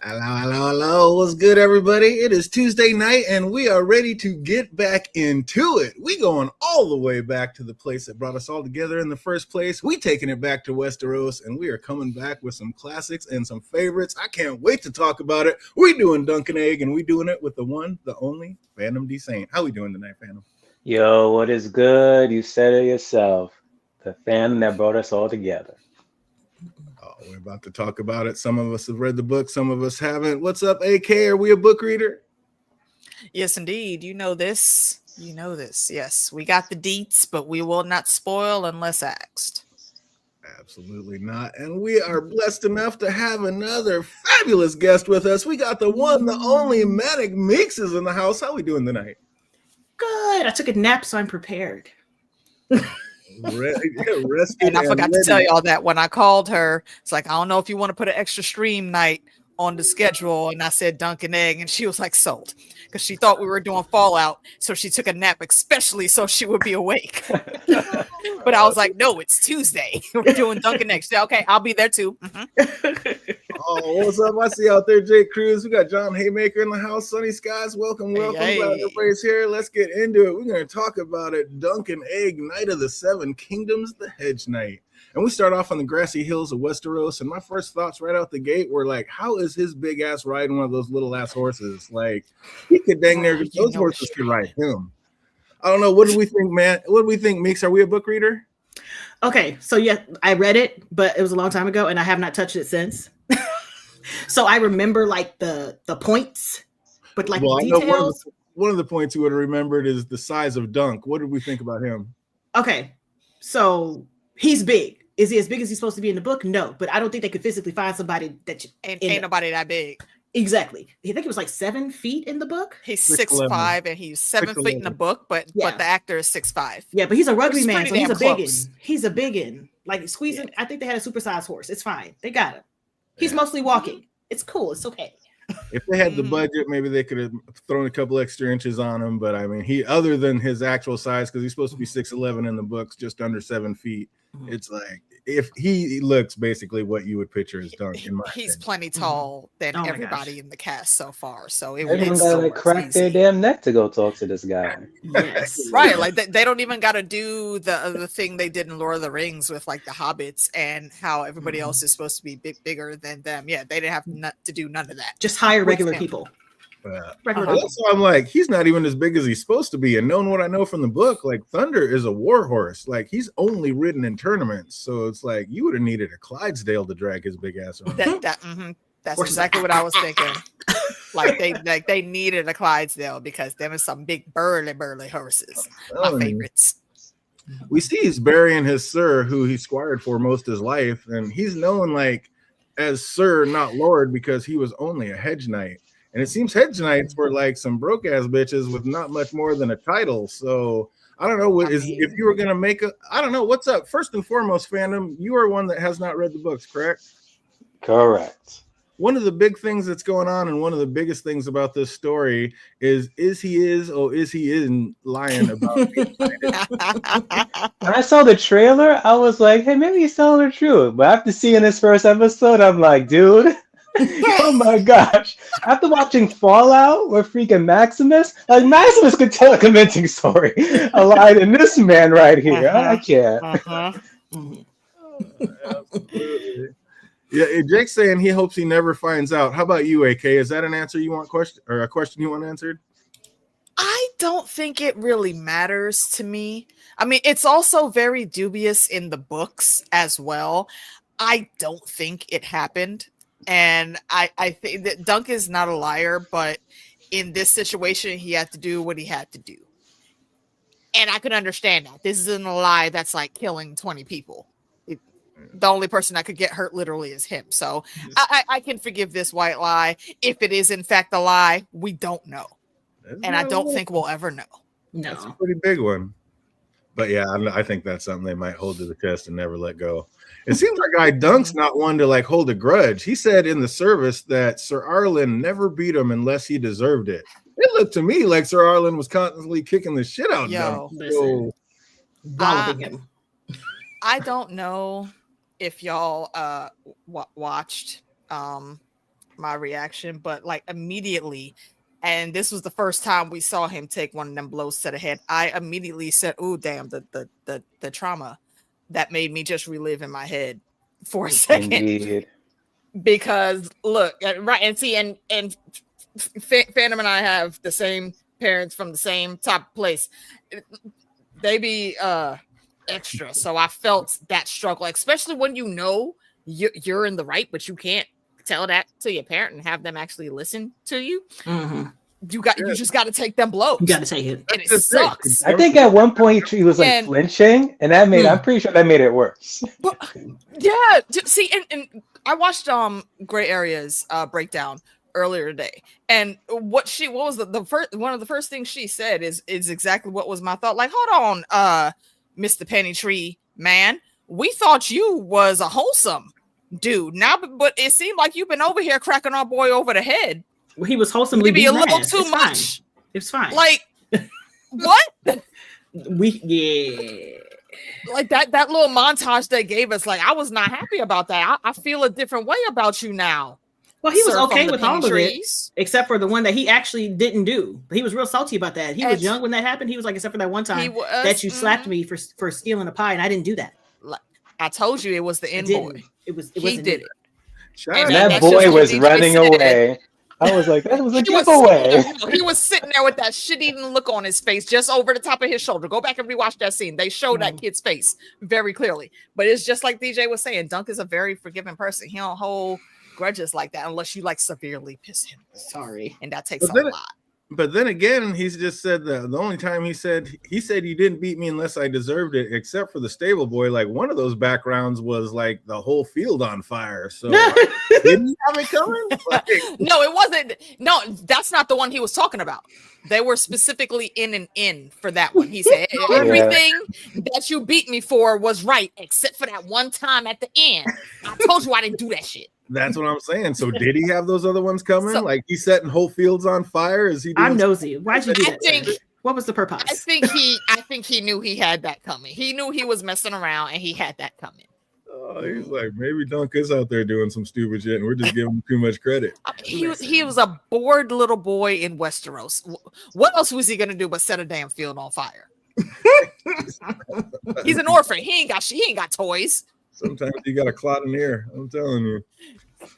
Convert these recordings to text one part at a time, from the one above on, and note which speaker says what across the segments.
Speaker 1: Hello, hello, hello. What's good, everybody? It is Tuesday night, and we are ready to get back into it. We going all the way back to the place that brought us all together in the first place. We taking it back to Westeros, and we are coming back with some classics and some favorites. I can't wait to talk about it. We doing Dunk&EGG, and we doing it with the one, the only, Phantom D. Saint. How we doing tonight, Phantom?
Speaker 2: Yo, what is good? You said it yourself. The fan that brought us all together.
Speaker 1: Oh, we're about to talk about it. Some of us have read the book, some of us haven't. What's up, AK? Are we a book reader?
Speaker 3: Yes, indeed. You know this. You know this. Yes, we got the deets, but we will not spoil unless asked.
Speaker 1: Absolutely not. And we are blessed enough to have another fabulous guest with us. We got the one, the only Manic Meeks is in the house. How we doing tonight?
Speaker 4: Good. I took a nap, so I'm prepared.
Speaker 3: And I forgot to tell y'all that when I called her, it's like, I don't know if you want to put an extra stream night on the schedule. And I said Dunk&EGG, and she was like, sold, because she thought we were doing Fallout. So she took a nap, especially so she would be awake. But I was like, no, it's Tuesday. We're doing Dunk&EGG. She said, okay, I'll be there too.
Speaker 1: Oh, what's up? I see out there, Jake Cruz. We got John Haymaker in the house. Sunny Skies, welcome. Glad everybody's here. Let's get into it. We're going to talk about it. Dunk&EGG, Night of the Seven Kingdoms, the Hedge Knight. And we start off on the grassy hills of Westeros. And my first thoughts right out the gate were like, how is his big ass riding one of those little ass horses? Like, he could dang near those horses could ride him. I don't know. What do we think, man? What do we think, Meeks? Are we a book reader?
Speaker 4: Okay, so yeah, I read it, but it was a long time ago, and I have not touched it since. So I remember like the points, but like details.
Speaker 1: One of the points you would have remembered is the size of Dunk. What did we think about him?
Speaker 4: Okay, so he's big. Is he as big as he's supposed to be in the book? No, but I don't think they could physically find somebody that
Speaker 3: ain't nobody that big.
Speaker 4: Exactly. I think it was like 7 feet in the book.
Speaker 3: He's 6'5", and he's 7 feet in the book, but the actor is 6'5".
Speaker 4: Yeah, but he's a rugby man, so he's a biggin. He's a biggin. Like squeezing. Yeah. I think they had a supersized horse. It's fine. They got him. He's mostly walking. It's cool. It's okay.
Speaker 1: If they had the budget, maybe they could have thrown a couple extra inches on him. But I mean, he, other than his actual size, because he's supposed to be 6'11" in the books, just under 7 feet. It's like, if he looks basically what you would picture as Dunk.
Speaker 3: He's plenty tall than everybody in the cast so far. So it
Speaker 2: would gotta crack their damn neck to go talk to this guy.
Speaker 3: Yes, right. Like they don't even got to do the thing they did in Lord of the Rings with like the hobbits and how everybody else is supposed to be bigger than them. Yeah, they didn't have to do none of that.
Speaker 4: Just hire regular people.
Speaker 1: So I'm like, he's not even as big as he's supposed to be. And knowing what I know from the book, like Thunder is a war horse. Like he's only ridden in tournaments. So it's like you would have needed a Clydesdale to drag his big ass around.
Speaker 3: That's exactly what I was thinking. Like they needed a Clydesdale because there was some big burly horses. My favorites.
Speaker 1: We see he's burying his sir, who he squired for most of his life, and he's known like as Sir, not Lord, because he was only a hedge knight. And it seems hedge knights were like some broke ass bitches with not much more than a title. So I don't know if you were gonna make I don't know. What's up? First and foremost, Phantom, you are one that has not read the books, correct?
Speaker 2: Correct.
Speaker 1: One of the big things that's going on, and one of the biggest things about this story is he isn't lying about it?
Speaker 2: When I saw the trailer, I was like, hey, maybe he's telling the truth. But after seeing this first episode, I'm like, dude. Oh my gosh. After watching Fallout with freaking Maximus, like Maximus could tell a convincing story. A lie than this man right here. I can't.
Speaker 1: Absolutely. Yeah, Jake's saying he hopes he never finds out. How about you, AK? Is that an answer you want a question you want answered?
Speaker 3: I don't think it really matters to me. I mean, it's also very dubious in the books as well. I don't think it happened. And I think that Dunk is not a liar, but in this situation, he had to do what he had to do. And I can understand that. This isn't a lie that's like killing 20 people. The only person that could get hurt literally is him. So I can forgive this white lie. If it is in fact a lie, we don't know. And I don't think we'll ever know.
Speaker 4: No.
Speaker 1: It's a pretty big one. But yeah, I think that's something they might hold to the test and never let go. It seems like guy Dunk's not one to like hold a grudge. He said in the service that Sir Arlen never beat him unless he deserved it. It looked to me like Sir Arlen was constantly kicking the shit out of Dunk.
Speaker 3: I don't know if y'all watched my reaction, but like immediately, and this was the first time we saw him take one of them blows to the head. I immediately said, "Oh, damn, the trauma that made me just relive in my head for a second."
Speaker 2: Indeed.
Speaker 3: Because look, right, and see, and Phantom and I have the same parents from the same top place. They be extra, so I felt that struggle, especially when you know you're in the right, but you can't tell that to your parent and have them actually listen to you.
Speaker 4: Mm-hmm.
Speaker 3: You just got to take them blows.
Speaker 4: You got to take it,
Speaker 3: and it sucks.
Speaker 2: I think at one point he was like flinching, and that made I'm pretty sure that made it worse.
Speaker 3: But, yeah, see, and I watched Gray Area's breakdown earlier today, and what was the first one of the first things she said is exactly what was my thought. Like, hold on, Mr. Pennytree man, we thought you was a wholesome dude now, but it seemed like you've been over here cracking our boy over the head.
Speaker 4: Well, he was wholesomely
Speaker 3: maybe a little too much.
Speaker 4: It's fine.
Speaker 3: Like what? Like that little montage they gave us. Like, I was not happy about that. I feel a different way about you now.
Speaker 4: Well, he was okay with all of it, except for the one that he actually didn't do. He was real salty about that. He was young when that happened. He was like, except for that one time that you slapped me for stealing a pie, and I didn't do that.
Speaker 3: Like, I told you, it was the end boy.
Speaker 4: He did it.
Speaker 2: And that boy was running away. I was like, that was a giveaway.
Speaker 3: He was sitting there with that shit-eating look on his face, just over the top of his shoulder. Go back and rewatch that scene. They show that kid's face very clearly. But it's just like DJ was saying, Dunk is a very forgiving person. He don't hold grudges like that unless you like severely piss him.
Speaker 4: Sorry.
Speaker 3: And that takes a lot.
Speaker 1: But then again, he's just said the only time he said you didn't beat me unless I deserved it, except for the stable boy. Like, one of those backgrounds was like the whole field on fire. So didn't he have it coming? Like,
Speaker 3: no, it wasn't. No, that's not the one he was talking about. They were specifically in for that one. He said everything that you beat me for was right, except for that one time at the end. I told you I didn't do that shit.
Speaker 1: That's what I'm saying. So did he have those other ones coming? Like, he's setting whole fields on fire? Is he?
Speaker 4: I'm nosy. Why'd you do that? What was the purpose?
Speaker 3: I think he knew he had that coming. He knew he was messing around, and he had that coming.
Speaker 1: Oh, he's like, maybe Dunk is out there doing some stupid shit, and we're just giving him too much credit.
Speaker 3: He was a bored little boy in Westeros. What else was he gonna do but set a damn field on fire? He's an orphan. He ain't got toys.
Speaker 1: Sometimes you got a clot in the ear. I'm telling you.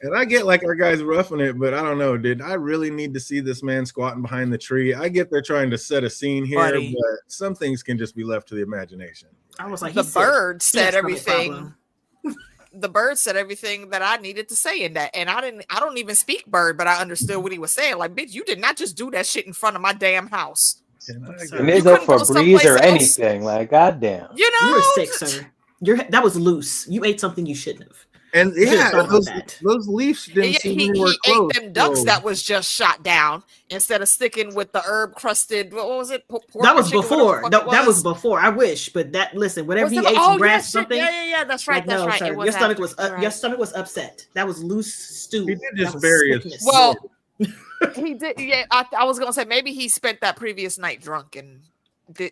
Speaker 1: And I get like our guys roughing it, but I don't know. Did I really need to see this man squatting behind the tree? I get they're trying to set a scene here, but some things can just be left to the imagination.
Speaker 4: I was like,
Speaker 3: the bird said everything. The bird said everything that I needed to say in that, and I don't even speak bird, but I understood what he was saying. Like, bitch, you did not just do that shit in front of my damn house.
Speaker 2: And it's up for breeze or anything. Like, goddamn,
Speaker 3: you know,
Speaker 4: you were sick, sir. That was loose. You ate something you shouldn't have.
Speaker 1: And those leaves didn't seem anywhere close.
Speaker 3: He ate them ducks that was just shot down instead of sticking with the herb crusted. What was it?
Speaker 4: That was before. That was before. I wish, but whatever he ate, some grass, something.
Speaker 3: Yeah. That's right. That's right.
Speaker 4: Your stomach was upset. That was loose stew.
Speaker 1: He did just bury it.
Speaker 3: Well, he did. Yeah, I was gonna say maybe he spent that previous night drunk and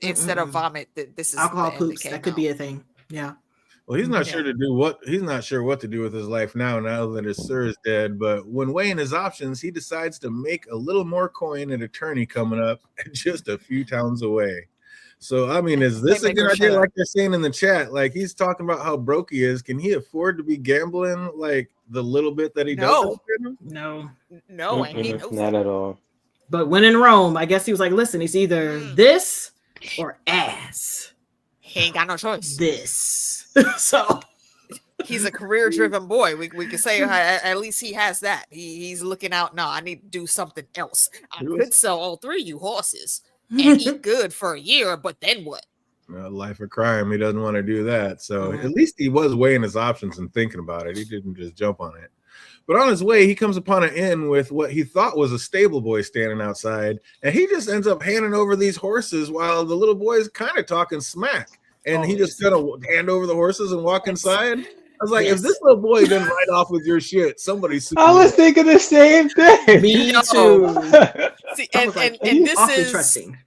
Speaker 3: instead of vomit. This is
Speaker 4: alcohol poops. That could be a thing. Yeah.
Speaker 1: Well, he's not sure what to do with his life now that his sir is dead. But when weighing his options, he decides to make a little more coin at attorney coming up just a few towns away. So, I mean, is this a good idea? Like they're saying in the chat, like he's talking about how broke he is. Can he afford to be gambling like the little bit that he does?
Speaker 4: No,
Speaker 3: and he knows
Speaker 2: not at all.
Speaker 4: But when in Rome, I guess he was like, listen, it's either this or ass.
Speaker 3: He ain't got no choice.
Speaker 4: This. So
Speaker 3: he's a career-driven boy. We can say at least he has that. He's looking out. No, I need to do something else. I could sell all three of you horses and eat good for a year, but then what?
Speaker 1: Life of crime. He doesn't want to do that. So at least he was weighing his options and thinking about it. He didn't just jump on it. But on his way, he comes upon an inn with what he thought was a stable boy standing outside, and he just ends up handing over these horses while the little boy is kind of talking smack. And he just kind of hand over the horses and walk inside. I was like, if this little boy didn't ride off with your shit, somebody's.
Speaker 2: I was thinking the same thing.
Speaker 4: Me too.
Speaker 3: See, and this is trusting.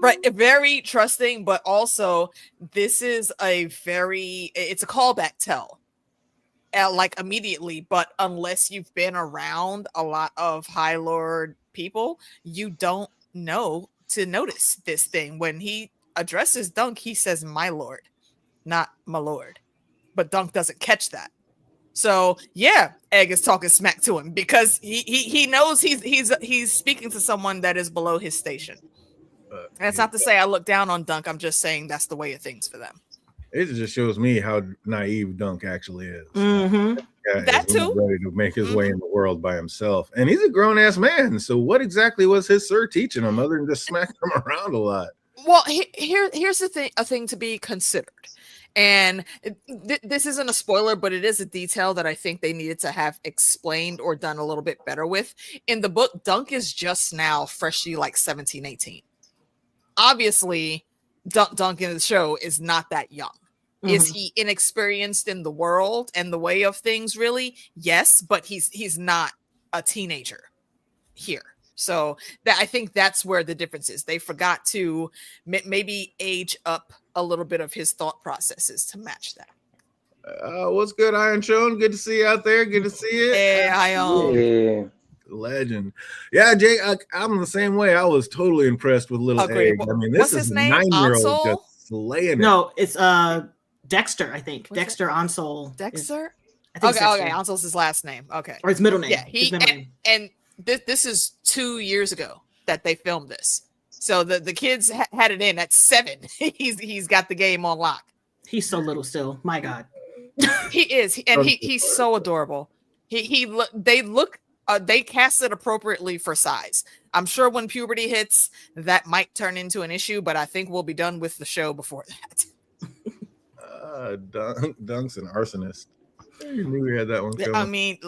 Speaker 3: Right, very trusting, but also this is it's a callback tell. like immediately, but unless you've been around a lot of High Lord people, you don't know to notice this thing. When he addresses Dunk, he says my lord, not my lord, but Dunk doesn't catch that. So yeah, Egg is talking smack to him because he knows he's speaking to someone that is below his station. And that's not to say I look down on Dunk. I'm just saying that's the way of things for them.
Speaker 1: It just shows me how naive Dunk actually is.
Speaker 3: That too.
Speaker 1: Ready to make his way in the world by himself, and he's a grown ass man. So what exactly was his sir teaching him other than just smacking him around a lot?
Speaker 3: Well, here's the thing. A thing to be considered. And this isn't a spoiler, but it is a detail that I think they needed to have explained or done a little bit better with. In the book, Dunk is just now freshly like 17, 18. Obviously, Dunk in the show is not that young. Is he inexperienced in the world and the way of things? Really? Yes, but he's not a teenager here. So I think that's where the difference is. They forgot to maybe age up a little bit of his thought processes to match that.
Speaker 1: What's good, Iron Shone? Good to see you out there. Good to see you.
Speaker 3: Hey, Iron.
Speaker 1: Legend. Yeah, Jay, I'm the same way. I was totally impressed with Little Egg. I mean, this is a 9-year-old just slaying it.
Speaker 4: No, it's Dexter, I think. What's Dexter Onsol.
Speaker 3: Dexter? Okay, Onsol's his last name. Okay.
Speaker 4: Or his middle name.
Speaker 3: Yeah, and this is 2 years ago that they filmed this. So the kids had it in at 7. He's got the game on lock.
Speaker 4: He's so little still. My God.
Speaker 3: He is. And he's so adorable. They cast it appropriately for size. I'm sure when puberty hits, that might turn into an issue, but I think we'll be done with the show before that.
Speaker 1: Dunk's an arsonist. You knew we had that one coming.
Speaker 3: I mean,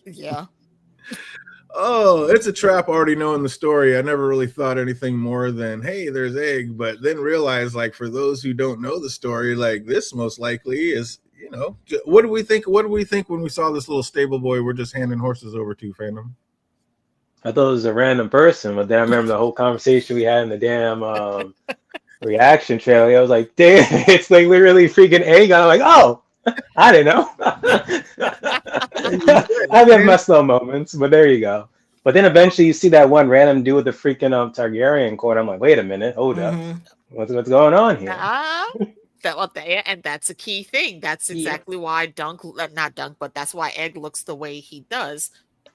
Speaker 3: yeah.
Speaker 1: Oh, it's a trap already knowing the story. I never really thought anything more than, hey, there's Egg, but then realized, like, for those who don't know the story, like, this most likely is, you know, what do we think when we saw this little stable boy we're just handing horses over to, fandom?
Speaker 2: I thought it was a random person, but then I remember the whole conversation we had in the damn reaction trailer. I was like, damn, it's like literally freaking Egg. I'm like, oh, I didn't know. I have my slow moments, but there you go. But then eventually you see that one random dude with the freaking Targaryen court. I'm like, wait a minute, hold up. What's going on here?
Speaker 3: And that's a key thing. That's exactly why that's why Egg looks the way he does,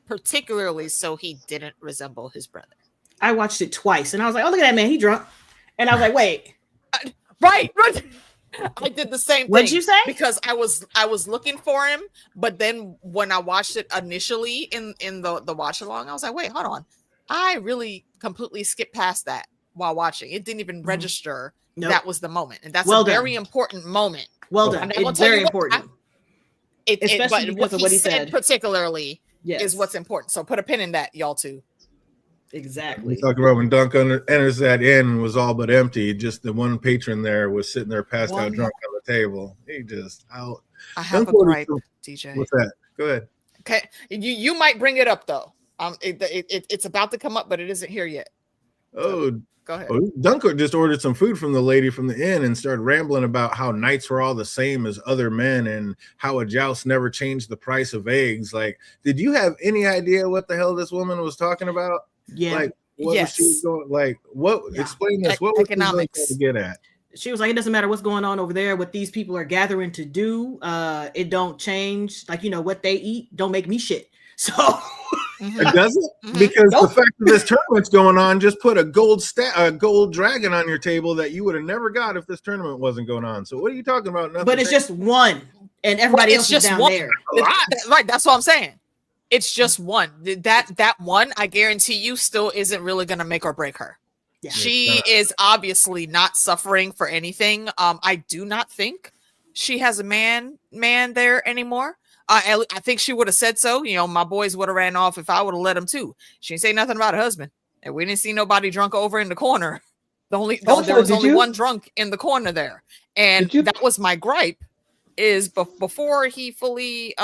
Speaker 3: particularly so he didn't resemble his brother.
Speaker 4: I watched it twice and I was like, oh, look at that man, he drunk. And I was like, wait.
Speaker 3: Right. I did the same thing.
Speaker 4: What'd you say?
Speaker 3: Because I was looking for him, but then when I watched it initially in the watch along, I was like, wait, hold on. I really completely skipped past that while watching. It didn't even register that was the moment. And that's a very important moment.
Speaker 4: Well done. It's very important.
Speaker 3: Especially because of what he said particularly is what's important. So put a pin in that, y'all too.
Speaker 4: Exactly.
Speaker 1: We talked about when Dunk enters that inn was all but empty. Just the one patron there was sitting there passed out drunk on the table. He just out.
Speaker 3: I have a gripe, DJ.
Speaker 1: What's that? Go ahead.
Speaker 3: Okay, you might bring it up though. It's about to come up, but it isn't here yet.
Speaker 1: So,
Speaker 3: go ahead.
Speaker 1: Dunk just ordered some food from the lady from the inn and started rambling about how knights were all the same as other men and how a joust never changed the price of eggs. Like, did you have any idea what the hell this woman was talking about?
Speaker 4: Yeah.
Speaker 1: Like, what was she going? Like, what? Yeah. Explain this. What was
Speaker 4: economics
Speaker 1: to get at?
Speaker 4: She was like, it doesn't matter what's going on over there. What these people are gathering to do, it don't change. Like, you know, what they eat don't make me shit. So
Speaker 1: it doesn't, because the fact that this tournament's going on, just put a gold dragon on your table that you would have never got if this tournament wasn't going on. So what are you talking about?
Speaker 4: But it's just one, and everybody else is down there.
Speaker 3: Right, that's what I'm saying. It's just one. That one, I guarantee you, still isn't really going to make or break her. Yeah. She is obviously not suffering for anything. I do not think she has a man there anymore. I think she would have said so. You know, my boys would have ran off if I would have let them too. She didn't say nothing about her husband, and we didn't see nobody drunk over in the corner. There was only one drunk in the corner there, and that was my gripe. Is before he fully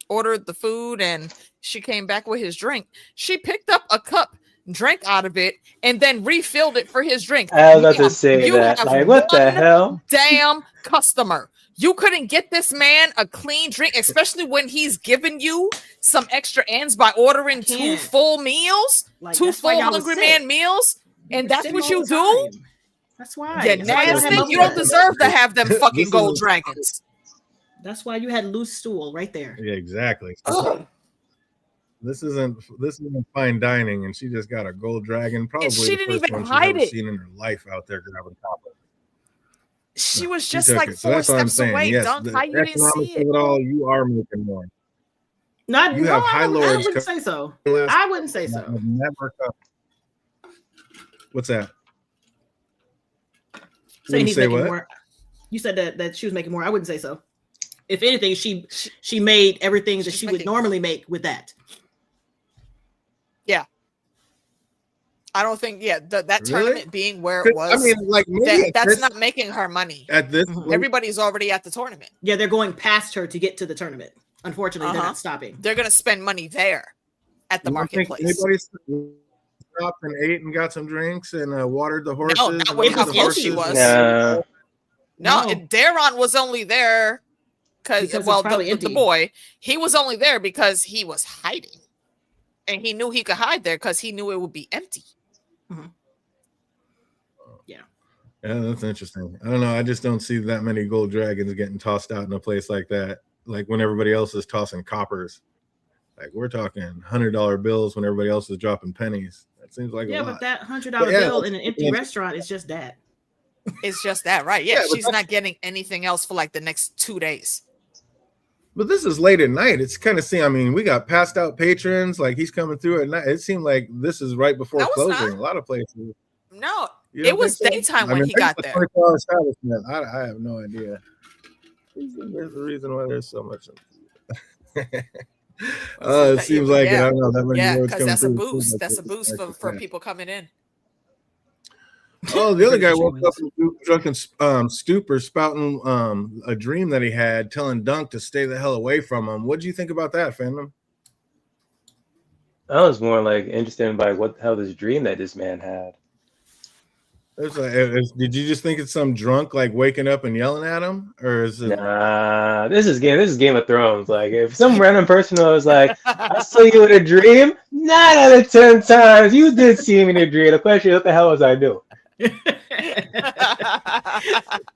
Speaker 3: ordered the food and she came back with his drink, she picked up a cup, drank out of it, and then refilled it for his drink.
Speaker 2: I was about to say that. Like, what the hell?
Speaker 3: Damn customer. You couldn't get this man a clean drink, especially when he's giving you some extra ends by ordering 2 full meals, like, 2 full Hungry Man meals, and that's what you do?
Speaker 4: That's why.
Speaker 3: Yeah, nasty. You don't deserve to have them fucking gold dragons.
Speaker 4: That's why you had loose stool right there.
Speaker 1: Yeah, exactly. This isn't fine dining, and she just got a gold dragon. Probably
Speaker 3: she didn't even
Speaker 1: hide it. Seen in her life out there grabbing copper.
Speaker 3: She was just like 4 steps away.
Speaker 1: Yes,
Speaker 3: Dunk, how you didn't see it?
Speaker 1: It all, you are making more.
Speaker 4: Not you have high lords. I wouldn't say so. I wouldn't say so.
Speaker 1: Never come. What's that?
Speaker 4: Saying he's making more. You said that she was making more. I wouldn't say so. If anything, she made everything that she would normally make with that.
Speaker 3: Yeah. I don't think, that tournament being where it was.
Speaker 1: I mean, like,
Speaker 3: that's not making her money.
Speaker 1: At this,
Speaker 3: everybody's already at the tournament.
Speaker 4: Yeah, they're going past her to get to the tournament. Unfortunately, they're not stopping.
Speaker 3: They're going to spend money there at the marketplace.
Speaker 1: Anybody stopped and ate and got some drinks and watered the horses?
Speaker 3: No, not with how close she was. No, Daron was only there because the boy, he was only there because he was hiding. And he knew he could hide there because he knew it would be empty.
Speaker 4: Mm-hmm. Yeah,
Speaker 1: that's interesting. I don't know. I just don't see that many gold dragons getting tossed out in a place like that. Like when everybody else is tossing coppers. Like we're talking $100 bills when everybody else is dropping pennies. That seems like a lot.
Speaker 4: But that $100 bill in an empty restaurant is just that.
Speaker 3: It's just that, right? Yeah, she's not getting anything else for like the next 2 days.
Speaker 1: But this is late at night. It's kind of I mean, we got passed out patrons. Like he's coming through at night. It seemed like this is right before closing. A lot of places.
Speaker 3: No, it was daytime when he got there.
Speaker 1: I have no idea. There's the reason why there's so much. It seems like it. I don't know that many roads
Speaker 3: because that's a boost. That's a boost for people coming in.
Speaker 1: Oh, the other guy woke up in a drunken stupor, spouting a dream that he had, telling Dunk to stay the hell away from him. What do you think about that, Fandom?
Speaker 2: I was more like interested by what the hell this dream that this man had.
Speaker 1: Did you just think it's some drunk like waking up and yelling at him, or is it?
Speaker 2: Nah, this is Game of Thrones. Like if some random person was like, "I saw you in a dream," 9 out of 10 times you did see me in a dream. The question is, what the hell was I doing?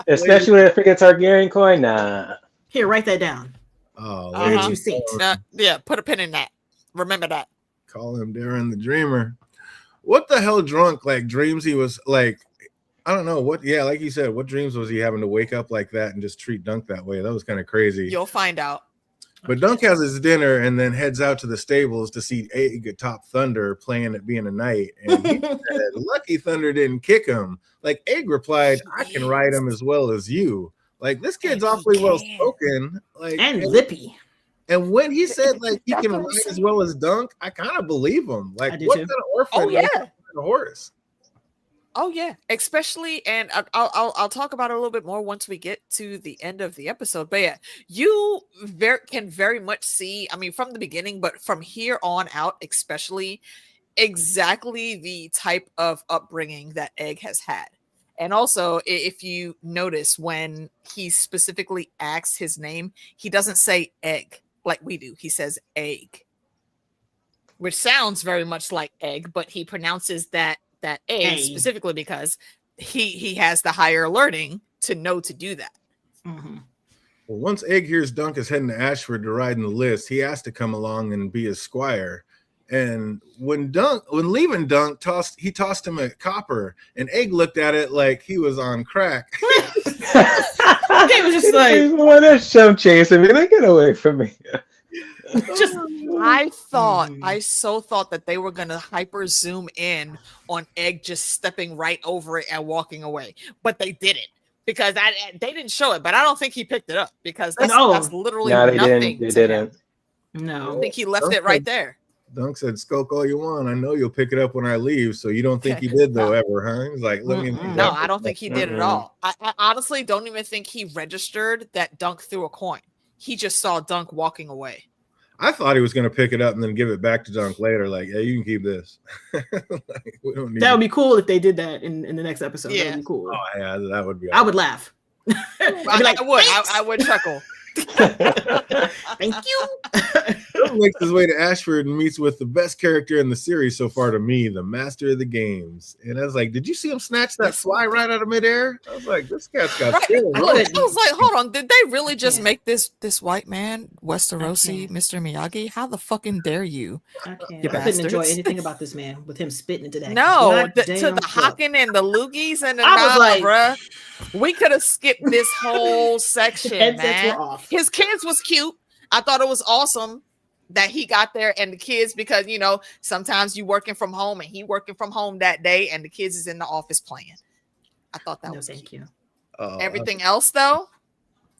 Speaker 2: Especially when I freaking Targaryen coin. Nah.
Speaker 4: Here, write that down.
Speaker 1: Oh,
Speaker 4: where did you see?
Speaker 3: Put a pin in that. Remember that.
Speaker 1: Call him Darren the Dreamer. What the hell drunk like dreams he was like? I don't know what. Yeah, like you said, what dreams was he having to wake up like that and just treat Dunk that way? That was kind of crazy.
Speaker 3: You'll find out.
Speaker 1: But Dunk has his dinner and then heads out to the stables to see Egg atop Thunder playing at being a knight. And he said, lucky Thunder didn't kick him. Like Egg replied, I can ride him as well as you. Like this kid's awfully well spoken. Like
Speaker 4: and lippy.
Speaker 1: And when he said like he can ride as well as Dunk, I kind of believe him. Like what kind of orphan a horse?
Speaker 3: Oh yeah, especially, and I'll talk about it a little bit more once we get to the end of the episode. But yeah, you can very much see. I mean, from the beginning, but from here on out, especially, exactly the type of upbringing that Egg has had. And also, if you notice, when he specifically asks his name, he doesn't say Egg like we do. He says Egg, which sounds very much like egg, but he pronounces that egg specifically because he has the higher learning to know to do that.
Speaker 4: Mm-hmm.
Speaker 1: Well, once Egg hears Dunk is heading to Ashford to ride in the list, he asked to come along and be his squire. And when leaving Dunk, he tossed him a copper, and Egg looked at it like he was on crack.
Speaker 4: He was just like,
Speaker 2: "What a show chasing me! Get away from me!"
Speaker 3: I so thought that they were gonna hyper zoom in on Egg just stepping right over it and walking away, but they didn't because they didn't show it. But I don't think he picked it up because that's literally nothing.
Speaker 2: They didn't.
Speaker 4: No,
Speaker 3: I think he left it right there.
Speaker 1: Dunk said, "Skulk all you want. I know you'll pick it up when I leave." So you don't think he did though, ever, huh? He's like, "Let me."
Speaker 3: No, I don't think he did at all. I honestly don't even think he registered that Dunk threw a coin. He just saw Dunk walking away.
Speaker 1: I thought he was going to pick it up and then give it back to Dunk later. Like, yeah, you can keep this.
Speaker 4: That would be cool if they did that in the next episode.
Speaker 3: Yeah.
Speaker 4: That would be cool.
Speaker 1: Oh, yeah, that would be.
Speaker 4: I would laugh.
Speaker 3: I would chuckle.
Speaker 4: Thank you.
Speaker 1: Dunk makes his way to Ashford and meets with the best character in the series so far to me, the master of the games. And I was like, did you see him snatch that fly right out of midair? I was like, this cat's got skill.
Speaker 3: I was like, hold on, did they really just make this white man Westerosi, Mr. Miyagi? How the fucking dare you?
Speaker 4: I couldn't enjoy anything about this man with him spitting into that.
Speaker 3: No, to the Hakken and the Loogies and the bruh. We could have skipped this whole section, man. His kids was cute. I thought it was awesome that he got there and the kids, because sometimes you working from home and he working from home that day and the kids is in the office playing. I thought that was
Speaker 4: thank you.
Speaker 3: Everything else though,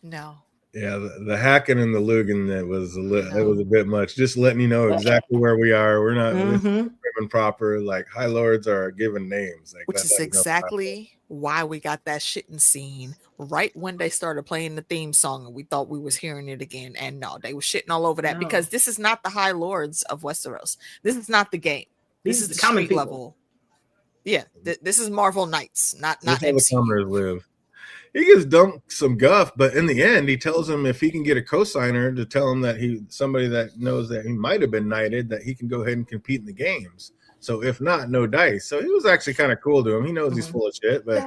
Speaker 3: no.
Speaker 1: Yeah, the Hakken and the Lugan, it was a bit much. Just letting you know exactly where we are. We're not prim and proper. Like High Lords are given names,
Speaker 3: which is exactly why we got that shitting scene right when they started playing the theme song, and we thought we was hearing it again. And no, they were shitting all over that because this is not the High Lords of Westeros. This is not the game. This is the common street level. Yeah, this is Marvel Knights, not MC.
Speaker 1: Live. He gives Dunk some guff, but in the end, he tells him if he can get a co-signer to tell him that somebody that knows that he might have been knighted, that he can go ahead and compete in the games. So if not, no dice. So he was actually kind of cool to him. He knows he's full of shit, but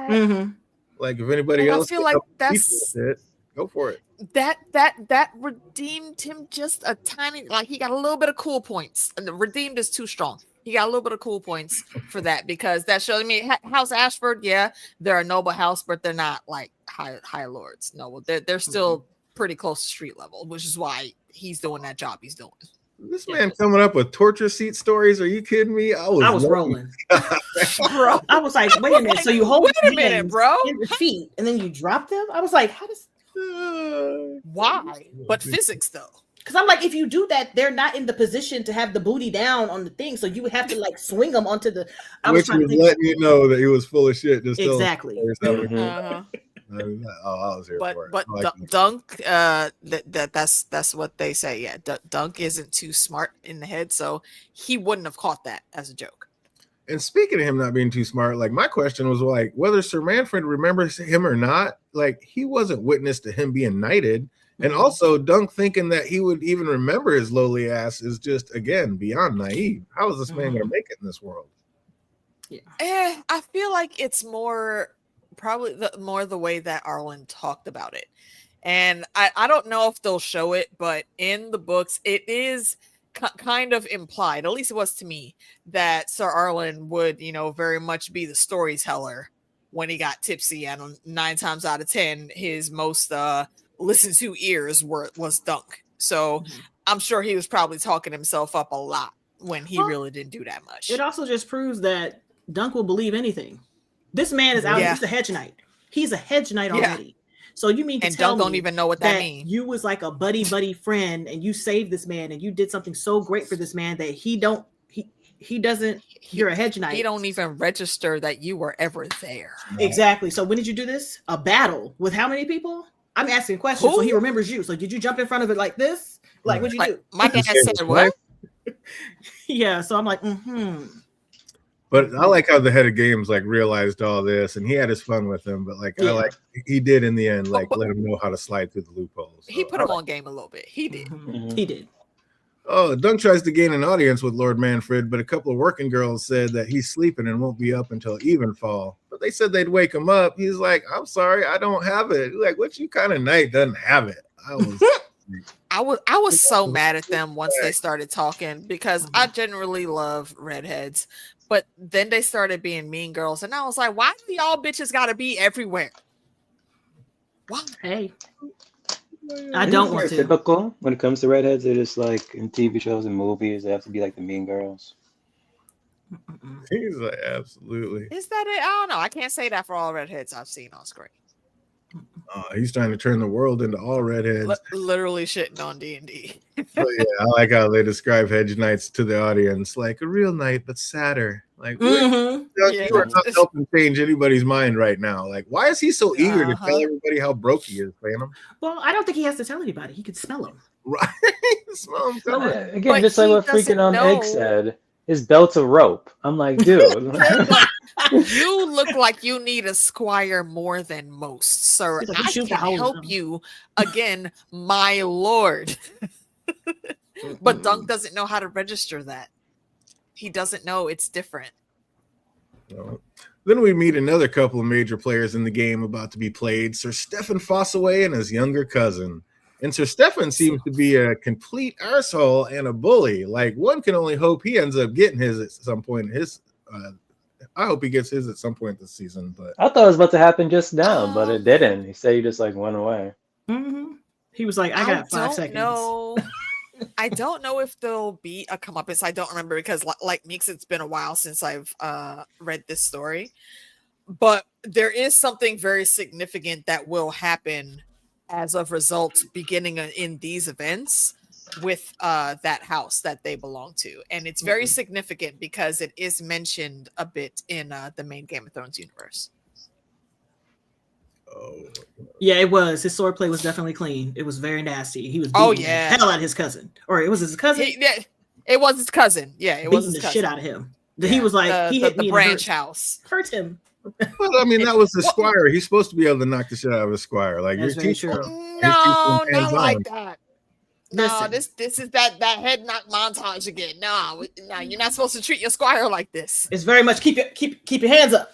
Speaker 1: like if anybody else,
Speaker 3: I feel like that's
Speaker 1: it, go for it.
Speaker 3: That redeemed him just a tiny. Like he got a little bit of cool points, and the redeemed is too strong. He got a little bit of cool points for that because that shows me House Ashford. Yeah, they're a noble house, but they're not like high lords. No, they're still pretty close to street level, which is why he's doing that job he's doing.
Speaker 1: This man coming up with torture seat stories. Are you kidding me? I was
Speaker 4: rolling. Bro, I was like, wait a minute. So you hold bro in your feet and then you drop them? I was like, how does
Speaker 3: why? But physics though.
Speaker 4: Because I'm like, if you do that, they're not in the position to have the booty down on the thing, so you would have to like swing them onto the.
Speaker 1: Which was letting you know that he was full of shit. Just
Speaker 4: exactly.
Speaker 1: I was here for it.
Speaker 3: But Dunk, that's what they say. Yeah, Dunk isn't too smart in the head, so he wouldn't have caught that as a joke.
Speaker 1: And speaking of him not being too smart, like my question was like whether Sir Manfred remembers him or not. Like he wasn't witness to him being knighted. And also, Dunk thinking that he would even remember his lowly ass is just, again, beyond naive. How is this man going to make it in this world?
Speaker 3: Yeah, I feel like it's probably the way that Arlen talked about it. And I don't know if they'll show it, but in the books, it is kind of implied, at least it was to me, that Sir Arlen would, very much be the storyteller when he got tipsy. And 9 times out of 10, his most... listen to ears was Dunk. So I'm sure he was probably talking himself up a lot when he really didn't do that much.
Speaker 4: It also just proves that Dunk will believe anything. This man is out. He's a hedge knight. He's a hedge knight already. So you mean to tell
Speaker 3: Dunk
Speaker 4: me
Speaker 3: don't even know what that means?
Speaker 4: You was like a buddy friend and you saved this man and you did something so great for this man that he doesn't. You're a hedge knight.
Speaker 3: He don't even register that you were ever there.
Speaker 4: Exactly. So when did you do this? A battle with how many people? I'm asking questions, so he remembers you. So did you jump in front of it like this? Like what'd you do?
Speaker 3: My dad said what?
Speaker 4: Yeah, so I'm like,
Speaker 1: But I like how the head of games like realized all this, and he had his fun with him. But he did in the end, let him know how to slide through the loopholes. So,
Speaker 3: he put him on game a little bit. He did.
Speaker 4: He did.
Speaker 1: Oh, Dunk tries to gain an audience with Lord Manfred, but a couple of working girls said that he's sleeping and won't be up until evenfall. But they said they'd wake him up. He's like, I'm sorry, I don't have it. Like, what you kind of knight doesn't have it?
Speaker 3: I was so mad at them once they started talking because I generally love redheads. But then they started being mean girls. And I was like, why do y'all bitches got to be everywhere? Why?
Speaker 4: Hey. I don't want to.
Speaker 2: Typical when it comes to redheads. They're just like in TV shows and movies. They have to be like the mean girls.
Speaker 1: He's like, absolutely.
Speaker 3: Is that it? I don't know. I can't say that for all redheads I've seen on screen.
Speaker 1: He's trying to turn the world into all redheads.
Speaker 3: Literally shitting on D&D.
Speaker 1: So yeah, I like how they describe hedge knights to the audience like a real knight, but sadder. Like you are not helping change anybody's mind right now. Like, why is he so eager to tell everybody how broke he is, Phantom?
Speaker 4: Well, I don't think he has to tell anybody. He could smell them.
Speaker 1: Right? Smell him.
Speaker 2: Again, just like what freaking Egg said. his belt's a rope. I'm like, dude.
Speaker 3: You look like you need a squire more than most, sir. Like, I can help you. Again, my lord. But Dunk doesn't know how to register that. He doesn't know it's different.
Speaker 1: No. Then we meet another couple of major players in the game about to be played, Sir Stefan Fossaway and his younger cousin. And Sir Stefan seems to be a complete arsehole and a bully. Like, one can only hope he ends up getting his at some point. I hope he gets his at some point this season. But
Speaker 2: I thought it was about to happen just now, but it didn't. He said he just like went away.
Speaker 4: Mm-hmm. He was like, I got 5 seconds.
Speaker 3: I don't know if there'll be a comeuppance. I don't remember because, like Meeks, it's been a while since I've read this story. But there is something very significant that will happen as of results beginning in these events with that house that they belong to. And it's very significant because it is mentioned a bit in the main Game of Thrones universe.
Speaker 4: Oh. Yeah, it was. His swordplay was definitely clean. It was very nasty. He was beating the hell out of his cousin. Or it was his cousin?
Speaker 3: It was his cousin. Yeah, it was his cousin.
Speaker 4: Shit out of him. Yeah. He was like, he hit me in the
Speaker 3: branch house.
Speaker 4: Hurt him.
Speaker 1: Well, I mean, that was the squire. He's supposed to be able to knock the shit out of his squire. Like,
Speaker 4: that's very true.
Speaker 3: No, not like that. No, this is that head knock montage again. No, you're not supposed to treat your squire like this.
Speaker 4: It's very much keep your hands up.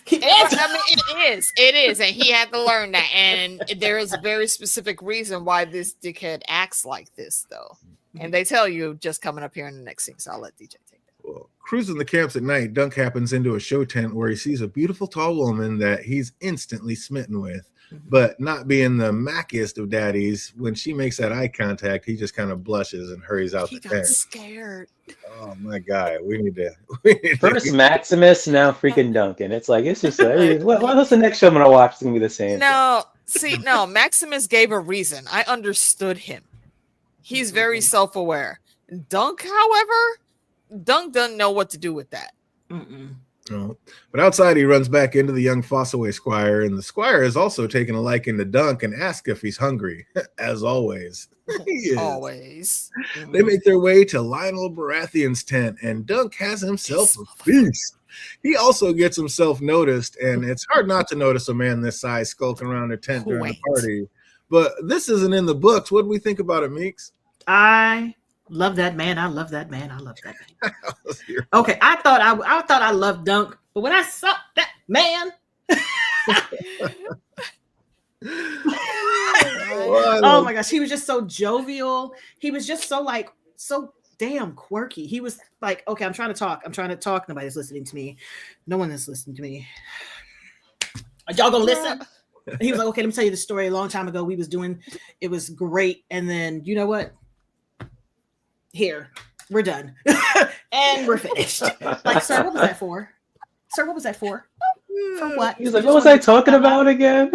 Speaker 3: It is, and he had to learn that. And there is a very specific reason why this dickhead acts like this, though. And they tell you just coming up here in the next scene. So I'll let DJ take that.
Speaker 1: Well, cruising the camps at night, Dunk happens into a show tent where he sees a beautiful tall woman that he's instantly smitten with. But not being the mackiest of daddies, when she makes that eye contact, he just kind of blushes and hurries out the tent. He got
Speaker 3: scared.
Speaker 1: Oh my God, we need to
Speaker 2: first Maximus, now freaking Duncan. It's like, it's just like, what's the next show I'm gonna watch? It's gonna be the same.
Speaker 3: No, Maximus gave a reason. I understood him. He's very self-aware. Dunk, however, Dunk doesn't know what to do with that.
Speaker 1: No. But outside, he runs back into the young Fossaway squire, and the squire is also taking a liking to Dunk and asks if he's hungry, as always. He is.
Speaker 3: Always.
Speaker 1: They make their way to Lionel Baratheon's tent, and Dunk has himself a feast. He also gets himself noticed, and it's hard not to notice a man this size skulking around a tent during the party. But this isn't in the books. What do we think about it, Meeks?
Speaker 4: I love that man. I love that man. Okay, I thought I loved Dunk, but when I saw that man, oh my gosh, he was just so jovial. He was just so damn quirky. He was like, okay, I'm trying to talk. Nobody's listening to me. No one is listening to me. Are y'all gonna listen? He was like, okay, let me tell you the story. A long time ago, it was great. And then, you know what? Here, we're done. And we're finished. Like, sir, what was that for? Sir, what was that for? For what?
Speaker 2: He's like, what was I talking about again?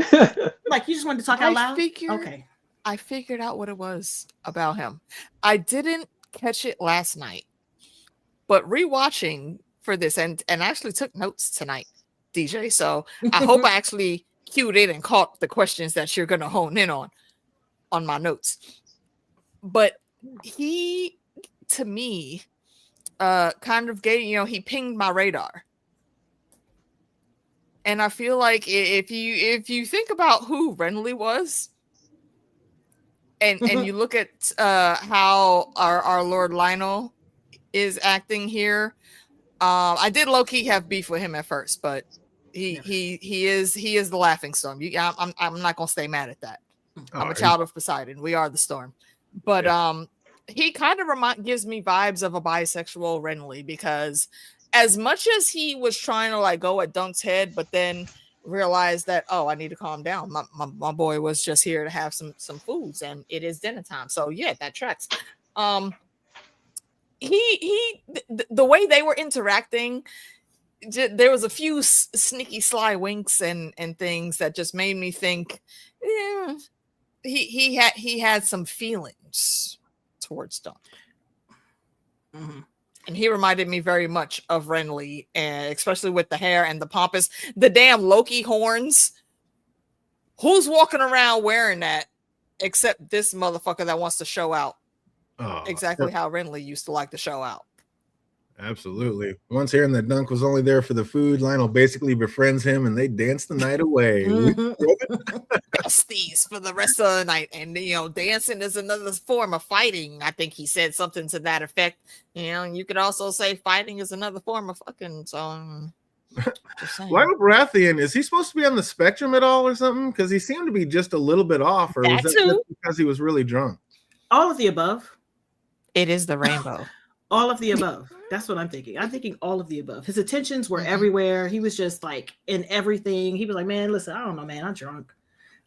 Speaker 4: Like, you just wanted to talk out loud?
Speaker 3: Okay. I figured out what it was about him. I didn't catch it last night, but rewatching for this, and I actually took notes tonight, DJ. So I hope I actually cued in and caught the questions that you're going to hone in on my notes. But he, to me, kind of gave, he pinged my radar. And I feel like if you think about who Renly was, and you look at how our Lord Lionel is acting here, I did low key have beef with him at first, but he is the laughing storm. I'm not gonna stay mad at that. I'm a child of Poseidon. We are the storm. But he kind of gives me vibes of a bisexual Renly, because as much as he was trying to like go at Dunk's head, but then realized that, I need to calm down. My boy was just here to have some foods, and it is dinner time. So yeah, that tracks. The way they were interacting, there was a few sneaky sly winks and things that just made me think, he had some feelings towards Dunk. Mm-hmm. And he reminded me very much of Renly, and especially with the hair and the pompous, the damn Loki horns. Who's walking around wearing that except this motherfucker that wants to show out? Exactly how Renly used to like to show out.
Speaker 1: Absolutely. Once hearing that Dunk was only there for the food, Lionel basically befriends him and they dance the night away.
Speaker 3: Besties for the rest of the night. And, dancing is another form of fighting. I think he said something to that effect. And you could also say fighting is another form of fucking. So,
Speaker 1: Lionel Baratheon, is he supposed to be on the spectrum at all or something? Because he seemed to be just a little bit off. Or was that just because he was really drunk?
Speaker 4: All of the above.
Speaker 3: It is the rainbow.
Speaker 4: All of the above. That's what I'm thinking. I'm thinking all of the above. His attentions were everywhere. He was just like in everything. He was like, man, listen, I don't know, man. I'm drunk.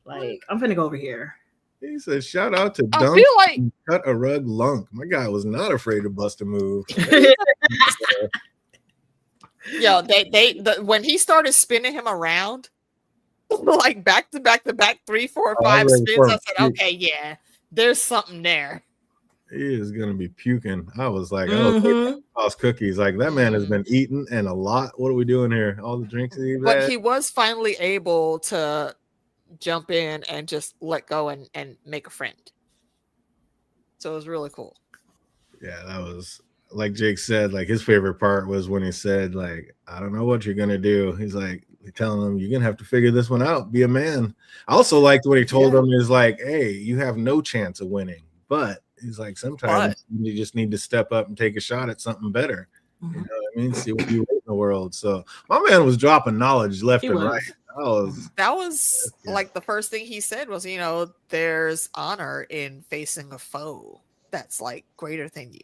Speaker 4: Like, I'm finna go over here.
Speaker 1: He said, shout out to Dunk and Cut a Rug Lunk. My guy was not afraid to bust a move.
Speaker 3: Yo, when he started spinning him around, like back to back, 3, 4, 5 spins, I said, okay, yeah, there's something there.
Speaker 1: He is gonna be puking. I was like, oh, toss cookies. Like, that man has been eating and a lot. What are we doing here? All the drinks he's
Speaker 3: But he was finally able to jump in and just let go and make a friend. So it was really cool.
Speaker 1: Yeah, that was, like Jake said, like his favorite part was when he said, like, I don't know what you're gonna do. He's like telling him, you're gonna have to figure this one out. Be a man. I also liked what he told him is like, hey, you have no chance of winning, but he's like, sometimes you just need to step up and take a shot at something better. You know what I mean? See what you want in the world. So my man was dropping knowledge left and right.
Speaker 3: That was like the first thing he said was, there's honor in facing a foe that's like greater than you.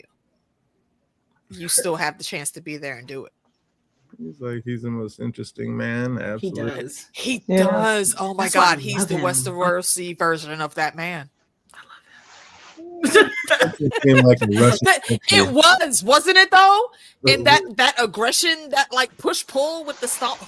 Speaker 3: You still have the chance to be there and do it.
Speaker 1: He's like, he's the most interesting man. Absolutely.
Speaker 3: He does. Oh my God. He's the Westeros version of that man. It wasn't it though? And that aggression, that like push pull with the stomp.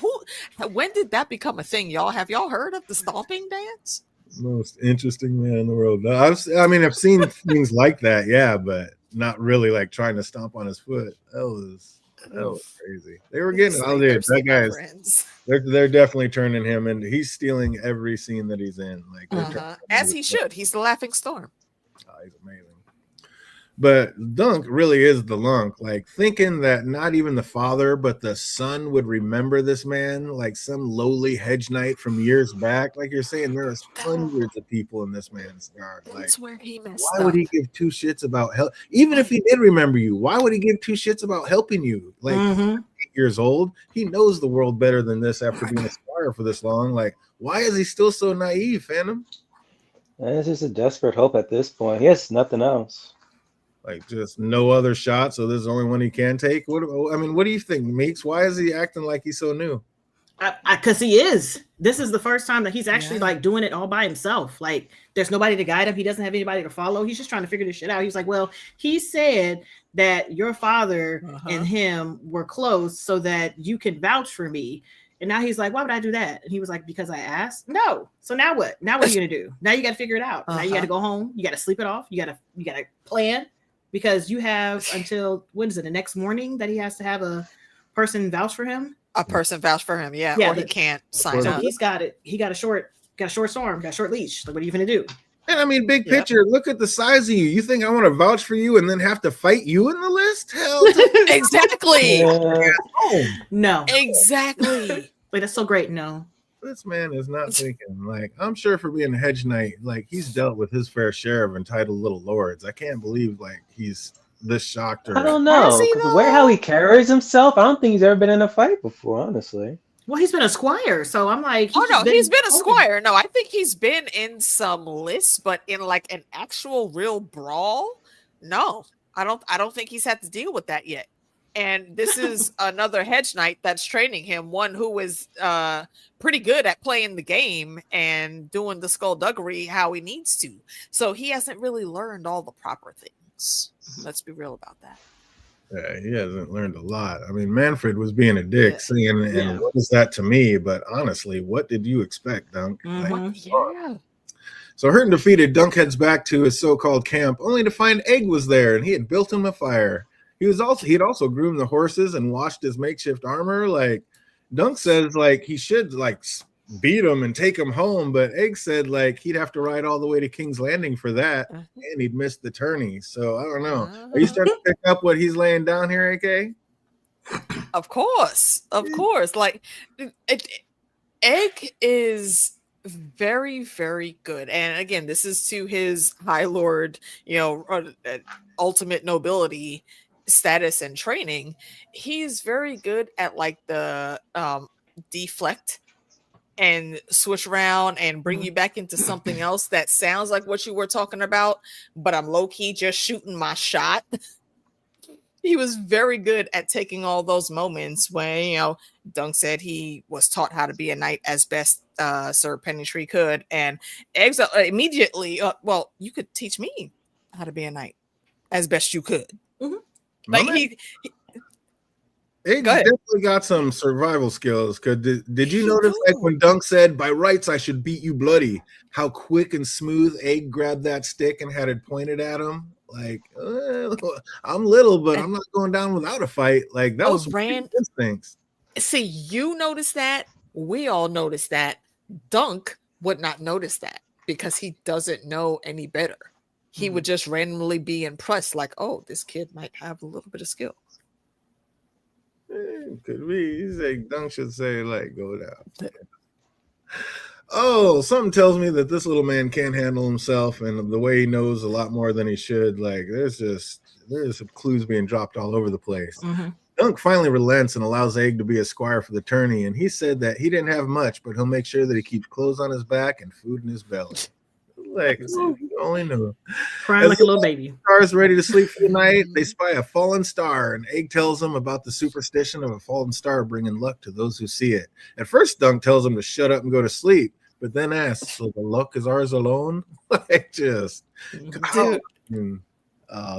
Speaker 3: When did that become a thing, y'all? Have y'all heard of the stomping dance?
Speaker 1: Most interesting man in the world. I've seen things like that, yeah, but not really like trying to stomp on his foot. That was crazy. They were getting out there. That guy's they're definitely turning him into. He's stealing every scene that he's in. Like
Speaker 3: as he should. He's the laughing storm.
Speaker 1: He's amazing. But Dunk really is the lunk, like thinking that not even the father, but the son would remember this man, like some lowly hedge knight from years back. Like you're saying, there's hundreds of people in this man's guard. Like,
Speaker 3: that's where he messed
Speaker 1: why would he give 2 shits about help? Even if he did remember you, why would he give 2 shits about helping you? Like 8 years old, he knows the world better than this after being a squire for this long. Like, why is he still so naive, Phantom?
Speaker 2: It's just a desperate hope at this point. He has nothing else.
Speaker 1: Like, just no other shot, so this is the only one he can take. What do you think, Meeks? Why is he acting like he's so new?
Speaker 4: Because he is. This is the first time that he's actually like doing it all by himself. Like, there's nobody to guide him. He doesn't have anybody to follow. He's just trying to figure this shit out. He's like, well, he said that your father and him were close so that you can vouch for me. And now he's like, why would I do that? And he was like, because I asked. No. So now what? Now what are you gonna do? Now you got to figure it out. Now you got to go home. You got to sleep it off. You got to plan. Because you have until the next morning that he has to have a person vouch for him.
Speaker 3: A person vouch for him, yeah, or he can't sign up.
Speaker 4: He's got it. He got a short storm, got a short leash. Like, what are you gonna do?
Speaker 1: And I mean, big picture. Look at the size of you. You think I want to vouch for you and then have to fight you in the list? Hell,
Speaker 3: exactly.
Speaker 4: No,
Speaker 3: exactly.
Speaker 4: Wait, that's so great. No.
Speaker 1: This man is not thinking. Like, I'm sure for being a hedge knight, like he's dealt with his fair share of entitled little lords. I can't believe like he's this shocked.
Speaker 2: I don't know. The way how he carries himself, I don't think he's ever been in a fight before, honestly.
Speaker 4: Well, he's been a squire, so I'm like,
Speaker 3: he's been a squire. No, I think he's been in some lists, but in like an actual real brawl, no, I don't think he's had to deal with that yet. And this is another hedge knight that's training him, one who is pretty good at playing the game and doing the skullduggery how he needs to. So he hasn't really learned all the proper things. Let's be real about that.
Speaker 1: Yeah, he hasn't learned a lot. I mean, Manfred was being a dick, saying, and what is that to me? But honestly, what did you expect, Dunk? So Hurt and defeated, Dunk heads back to his so-called camp, only to find Egg was there, and he had built him a fire. He'd also groomed the horses and washed his makeshift armor. Like, Dunk says, like, he should like beat him and take him home, but Egg said like he'd have to ride all the way to King's Landing for that, and he'd miss the tourney. So I don't know. Are you starting to pick up what he's laying down here, AK?
Speaker 3: Of course. Like, Egg is very, very good. And again, this is to his High Lord, ultimate nobility status and training. He's very good at like the deflect and switch around and bring you back into something else that sounds like what you were talking about, but I'm low-key just shooting my shot. He was very good at taking all those moments when, Dunk said he was taught how to be a knight as best Sir Pennytree could, and Eggs immediately, well, you could teach me how to be a knight as best you could.
Speaker 1: Mm-hmm.
Speaker 3: Like
Speaker 1: Eggs definitely got some survival skills. Cause did you notice like when Dunk said, "By rights, I should beat you bloody," how quick and smooth Egg grabbed that stick and had it pointed at him? Like, I'm little, but I'm not going down without a fight. Like that was some instincts.
Speaker 3: See, you noticed that. We all noticed that. Dunk would not notice that because he doesn't know any better. He would just randomly be impressed, like, "Oh, this kid might have a little bit of skill."
Speaker 1: Could be. He's like, Dunk should say, like, go down. Oh, something tells me that this little man can't handle himself, and the way he knows a lot more than he should. Like, there's some clues being dropped all over the place.
Speaker 4: Mm-hmm.
Speaker 1: Dunk finally relents and allows Egg to be a squire for the tourney, and he said that he didn't have much, but he'll make sure that he keeps clothes on his back and food in his belly. Like, you only knew.
Speaker 4: Crying like a little baby.
Speaker 1: Stars ready to sleep for the night. They spy a fallen star, and Egg tells them about the superstition of a fallen star bringing luck to those who see it. At first, Dunk tells them to shut up and go to sleep, but then asks, "So the luck is ours alone?" Like, just that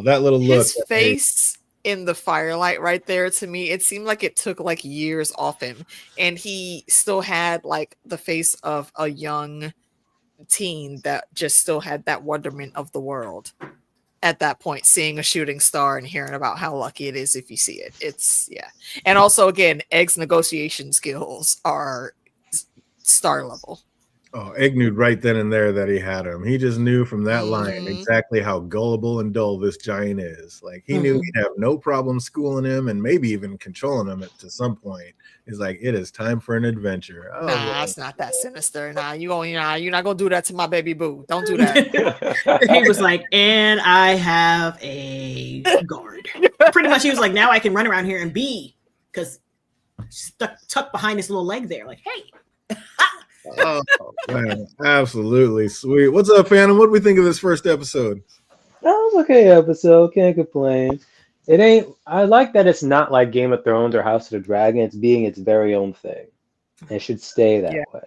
Speaker 1: little look.
Speaker 3: His face in the firelight right there, to me, it seemed like it took like years off him, and he still had like the face of a young teen that just still had that wonderment of the world at that point, seeing a shooting star and hearing about how lucky it is if you see it. It's and also again, Egg's negotiation skills are star level.
Speaker 1: Oh, Egg knew right then and there that he had him. He just knew from that line exactly how gullible and dull this giant is. Like, he knew he'd have no problem schooling him and maybe even controlling him to some point. He's like, it is time for an adventure. Oh,
Speaker 3: nah, it's not that sinister. Nah, you're not gonna do that to my baby boo. Don't do that.
Speaker 4: He was like, and I have a guard. Pretty much, he was like, now I can run around here and be, because tucked behind this little leg there. Like, hey.
Speaker 1: Oh man, absolutely sweet. What's up, Phantom? What do we think of this first episode?
Speaker 2: That was okay episode. Can't complain. It ain't. I like that it's not like Game of Thrones or House of the Dragon. It's being its very own thing. It should stay that way.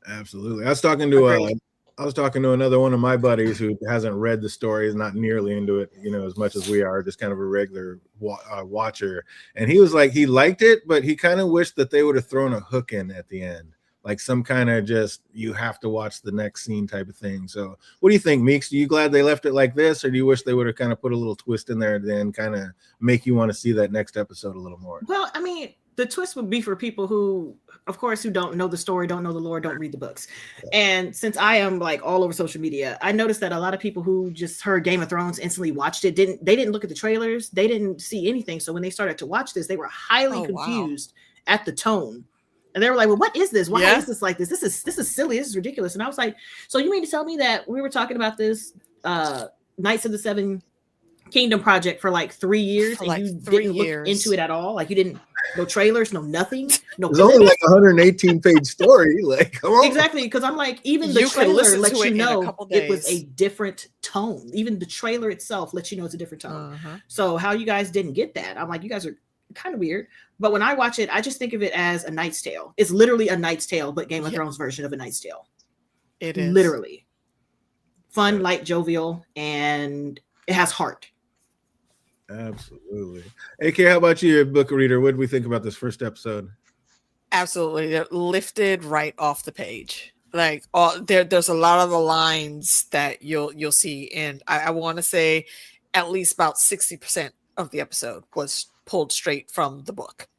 Speaker 1: Absolutely. I was talking to another one of my buddies who hasn't read the story, is not nearly into it, as much as we are, just kind of a regular watcher. And he was like, he liked it, but he kind of wished that they would have thrown a hook in at the end. Like some kind of just, you have to watch the next scene type of thing. So what do you think, Meeks? Are you glad they left it like this, or do you wish they would have kind of put a little twist in there and then kind of make you want to see that next episode a little more?
Speaker 4: Well, I mean, the twist would be for people who, of course, who don't know the story, don't know the lore, don't read the books. And since I am like all over social media, I noticed that a lot of people who just heard Game of Thrones instantly watched it. They didn't look at the trailers. They didn't see anything. So when they started to watch this, they were highly confused at the tone. And they were like, well, what is this? Why is this like this? This is silly. This is ridiculous. And I was like, so you mean to tell me that we were talking about this Knights of the Seven Kingdom project for like 3 years and you didn't look into it at all? Like, you didn't, no trailers, no nothing. No,
Speaker 1: it's only like a 118-page story. Like, come on.
Speaker 4: Exactly, because I'm like, even the trailer lets you know it was a different tone. Even the trailer itself lets you know it's a different tone. So how you guys didn't get that? I'm like, you guys are kind of weird. But when I watch it, I just think of it as a Knight's Tale. It's literally a Knight's Tale, but Game of Thrones version of a Knight's Tale.
Speaker 3: It is
Speaker 4: literally fun, light, jovial, and it has heart.
Speaker 1: Absolutely. AK, how about you, book reader? What did we think about this first episode?
Speaker 3: Absolutely, they're lifted right off the page. Like, there's a lot of the lines that you'll see, and I want to say at least about 60% of the episode was pulled straight from the book.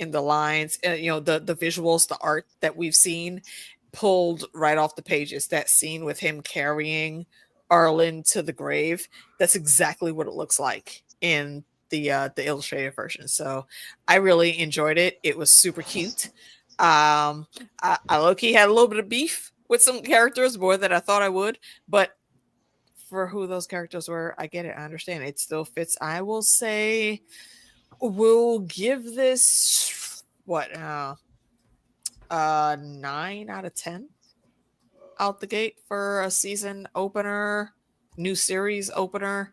Speaker 3: In the lines, the visuals, the art that we've seen, pulled right off the pages. That scene with him carrying Arlen to the grave, that's exactly what it looks like in the illustrated version. So I really enjoyed it. It was super cute. I low-key had a little bit of beef with some characters, more than I thought I would, but for who those characters were, I get it. I understand. It still fits. I will say we'll give this 9 out of 10 out the gate for a season opener, new series opener.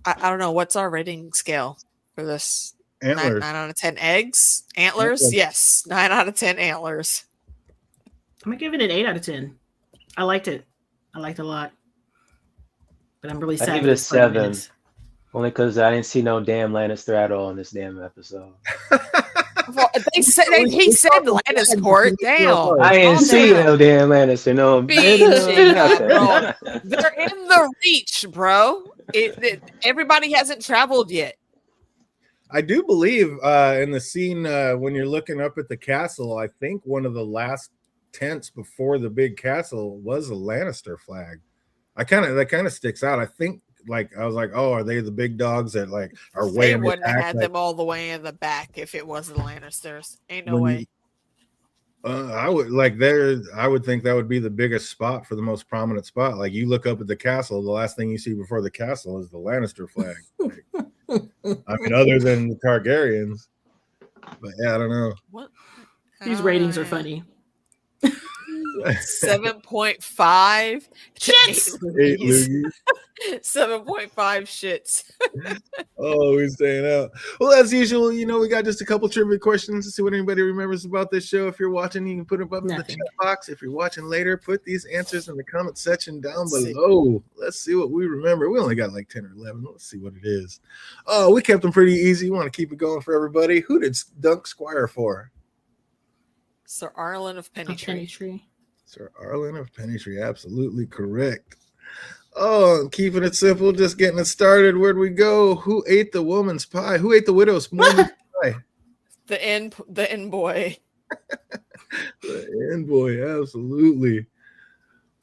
Speaker 3: I don't know. What's our rating scale for this?
Speaker 1: Antlers.
Speaker 3: 9 out of 10 eggs. Antlers? Yes. 9 out of 10 antlers.
Speaker 4: I'm going to give it an 8 out of 10. I liked it. I liked it a lot. But I'm really sad.
Speaker 2: I give it a 7. Only because I didn't see no damn Lannister at all in this damn episode.
Speaker 3: Well, he said Lannisport. Damn.
Speaker 2: I didn't see no damn Lannister. No.
Speaker 3: They're in the Reach, bro. Everybody hasn't traveled yet.
Speaker 1: I do believe in the scene when you're looking up at the castle, I think one of the last tents before the big castle was a Lannister flag. That kind of sticks out. I think I was like, oh, are they the big dogs that are way?
Speaker 3: They wouldn't have had them all the way in the back if it was the Lannisters. Ain't no way.
Speaker 1: I would think that would be the biggest spot for the most prominent spot. Like, you look up at the castle, the last thing you see before the castle is the Lannister flag. I mean, other than the Targaryens. But yeah, I don't know.
Speaker 3: What?
Speaker 4: These ratings are funny.
Speaker 3: 7.5
Speaker 4: shits.
Speaker 3: 7.5 shits.
Speaker 1: Oh, we're staying out. Well, as usual, we got just a couple trivia questions to see what anybody remembers about this show. If you're watching, you can put them up in the chat box. If you're watching later, put these answers in the comment section down below. Let's see what we remember. We only got 10 or 11. Let's see what it is. Oh, we kept them pretty easy. We want to keep it going for everybody. Who did Dunk Squire for?
Speaker 3: Sir Arlen of Pennytree.
Speaker 1: Sir Arlen of Pennytree, absolutely correct. Oh, keeping it simple, just getting it started. Where'd we go? Who ate the woman's pie? Who ate the widow's woman's pie?
Speaker 3: The inn boy.
Speaker 1: The inn boy, absolutely.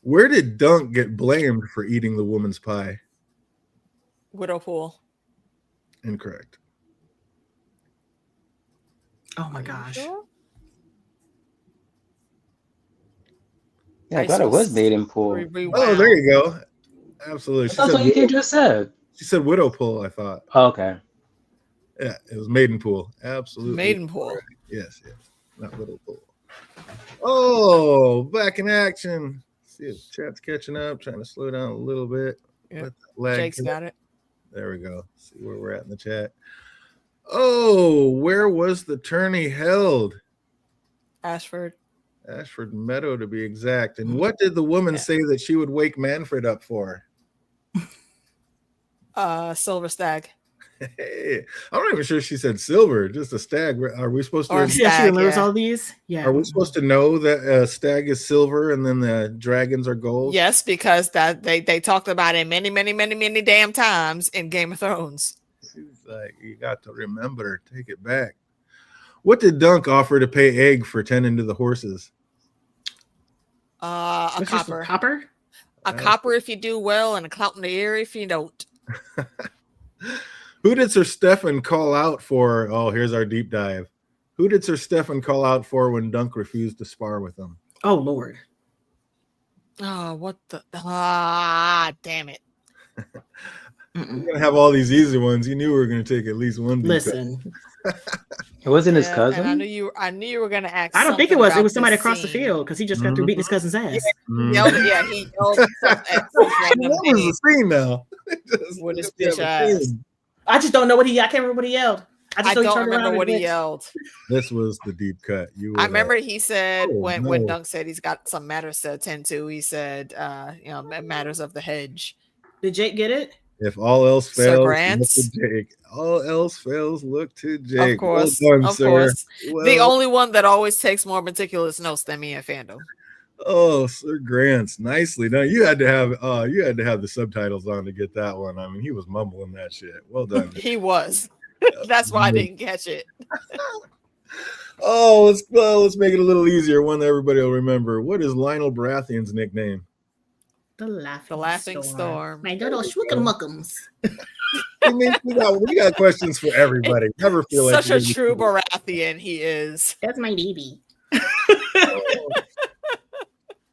Speaker 1: Where did Dunk get blamed for eating the woman's pie?
Speaker 3: Widow pool.
Speaker 1: Incorrect.
Speaker 4: Oh my gosh.
Speaker 2: Yeah, I thought it was maiden pool.
Speaker 1: Oh, there you go. Absolutely.
Speaker 2: That's what you just said.
Speaker 1: She said widow pool, I thought.
Speaker 2: Oh, okay.
Speaker 1: Yeah, it was maiden pool. Absolutely.
Speaker 3: Maiden pool.
Speaker 1: Yes. Not widow pool. Oh, back in action. See if chat's catching up. Trying to slow down a little bit.
Speaker 3: Yeah. Jake's got it.
Speaker 1: There we go. See where we're at in the chat. Oh, where was the tourney held?
Speaker 3: Ashford
Speaker 1: Meadow, to be exact. And what did the woman say that she would wake Manfred up for?
Speaker 3: Silver stag.
Speaker 1: Hey, I'm not even sure she said silver, just a stag. Are we supposed to?
Speaker 4: She remembers all these. Yeah.
Speaker 1: Are we supposed to know that stag is silver and then the dragons are gold?
Speaker 3: Yes, because that they talked about it many damn times in Game of Thrones.
Speaker 1: She's like, you got to remember. Take it back. What did Dunk offer to pay Egg for tending to the horses?
Speaker 3: A copper.
Speaker 4: Copper?
Speaker 3: A copper if you do well, and a clout in the ear if you don't.
Speaker 1: Who did Sir Stefan call out for? Oh, here's our deep dive. Who did Sir Stefan call out for when Dunk refused to spar with him?
Speaker 4: Oh, Lord.
Speaker 3: Oh, what the? Damn it.
Speaker 1: We're going to have all these easy ones. You knew we were going to take at least one.
Speaker 4: Listen.
Speaker 2: It wasn't his cousin?
Speaker 3: I knew you were going to ask.
Speaker 4: I don't think it was. It was somebody across the field because he just got through beating his cousin's ass.
Speaker 3: He yelled at
Speaker 1: What was the scene now?
Speaker 3: With his bitch ass.
Speaker 4: I just don't know what I can't remember what he yelled.
Speaker 3: I don't remember what he yelled.
Speaker 1: This was the deep cut.
Speaker 3: I remember he said when Dunk said he's got some matters to attend to, he said, matters of the hedge.
Speaker 4: Did Jake get it?
Speaker 1: If all else fails, look to Jake. All else fails, look to Jake.
Speaker 3: Of course,
Speaker 1: well done,
Speaker 3: of
Speaker 1: sir.
Speaker 3: course.
Speaker 1: Well,
Speaker 3: the only one that always takes more meticulous notes than me at Fandom.
Speaker 1: Oh, Sir Grants, nicely done. You had to have the subtitles on to get that one. I mean, he was mumbling that shit. Well done.
Speaker 3: He was. That's why I didn't catch it.
Speaker 1: Oh, let's make it a little easier. One that everybody will remember. What is Lionel Baratheon's nickname?
Speaker 4: The laughing storm.
Speaker 3: storm.
Speaker 4: My little schwookumuckums.
Speaker 1: I mean, we got questions for everybody. Never feel like
Speaker 3: Such a true Baratheon he is.
Speaker 4: That's my baby.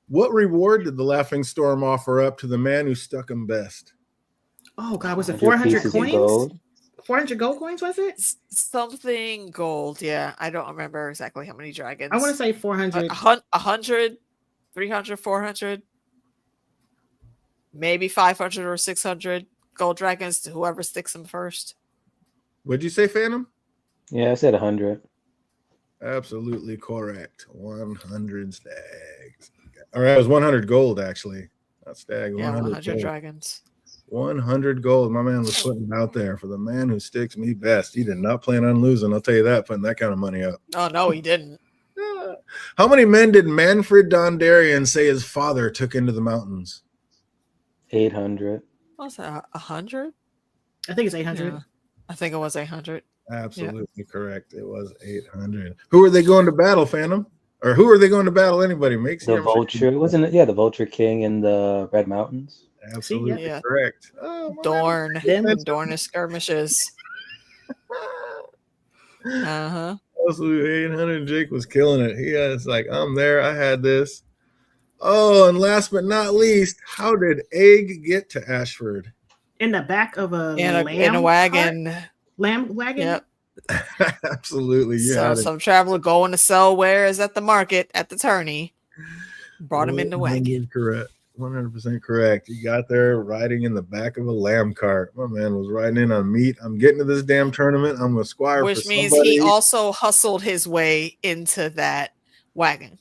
Speaker 1: What reward did the Laughing Storm offer up to the man who stuck him best?
Speaker 4: Oh God, was it 400 coins?
Speaker 2: Gold.
Speaker 4: 400 gold coins, was it?
Speaker 3: Something gold, yeah. I don't remember exactly how many dragons.
Speaker 4: I want to say 400.
Speaker 3: 100, 300, 400, maybe 500 or 600 gold dragons to whoever sticks them first.
Speaker 1: What'd you say, Phantom?
Speaker 2: Yeah, I said 100.
Speaker 1: Absolutely correct. 100 stags. All right, it was 100 gold, actually. Not stag.
Speaker 3: Yeah, 100
Speaker 1: gold.
Speaker 3: dragons.
Speaker 1: 100 gold. My man was putting it out there for the man who sticks me best. He did not plan on losing. I'll tell you that, putting that kind of money up.
Speaker 3: Oh, no, he didn't.
Speaker 1: How many men did Manfred Dondarrion say his father took into the mountains?
Speaker 2: 800.
Speaker 3: What's that, 100?
Speaker 4: I think it's 800.
Speaker 3: Yeah, I think it was 800.
Speaker 1: Absolutely correct. It was 800. Who are they going to battle, Phantom? Or who are they going to battle? Anybody makes
Speaker 2: the Vulture. Wasn't it? Yeah, the Vulture King in the Red Mountains.
Speaker 1: Absolutely correct.
Speaker 3: Oh, Dorne. Dorne skirmishes. Uh-huh.
Speaker 1: Absolutely 800. Jake was killing it. He was like, I'm there. I had this. Oh, and last but not least, how did Egg get to Ashford?
Speaker 4: In the back of
Speaker 3: in a wagon.
Speaker 4: Cart? Lamb wagon?
Speaker 3: Yep.
Speaker 1: Absolutely.
Speaker 3: Yeah. So some traveler going to sell wares at the market at the tourney. Brought him in the wagon.
Speaker 1: Correct. 100% correct. He got there riding in the back of a lamb cart. My man was riding in on meat. I'm getting to this damn tournament. I'm a squire.
Speaker 3: Which means he also hustled his way into that wagon.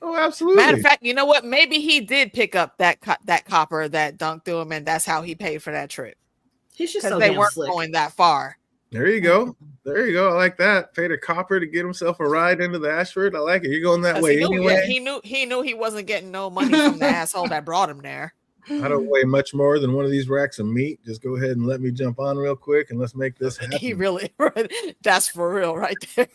Speaker 1: Oh, absolutely.
Speaker 3: Matter of fact, you know what? Maybe he did pick up that copper that Dunk threw him, and that's how he paid for that trip.
Speaker 4: He's just so
Speaker 3: they weren't
Speaker 4: slick.
Speaker 3: going that far.
Speaker 1: There you go. There you go. I like that. Paid a copper to get himself a ride into the Ashford. I like it. You're going that way anyway.
Speaker 3: He knew he wasn't getting no money from the asshole that brought him there.
Speaker 1: I don't weigh much more than one of these racks of meat. Just go ahead and let me jump on real quick and let's make this happen.
Speaker 3: He really, that's for real right there.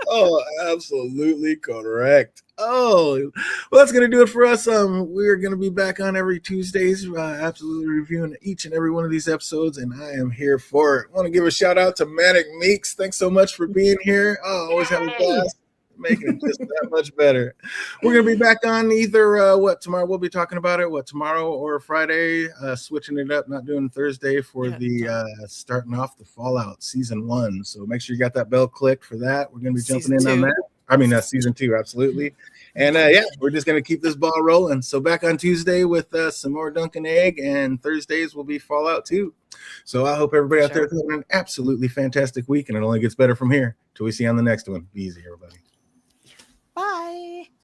Speaker 1: Oh, absolutely correct. Oh, well, that's going to do it for us. We're going to be back on every Tuesdays, absolutely reviewing each and every one of these episodes, and I am here for it. I want to give a shout out to Manic Meeks. Thanks so much for being here. Oh, always have a blast. Making it just that much better. We're going to be back on either tomorrow. We'll be talking about it tomorrow or Friday, switching it up, not doing Thursday for the starting off the Fallout season 1. So make sure you got that bell clicked for that. We're going to be jumping in on that. I mean, season 2, absolutely. And we're just going to keep this ball rolling. So back on Tuesday with some more Dunk and Egg, and Thursdays will be Fallout 2. So I hope everybody out there is having an absolutely fantastic week, and it only gets better from here. Till we see you on the next one. Be easy, everybody.
Speaker 3: Bye.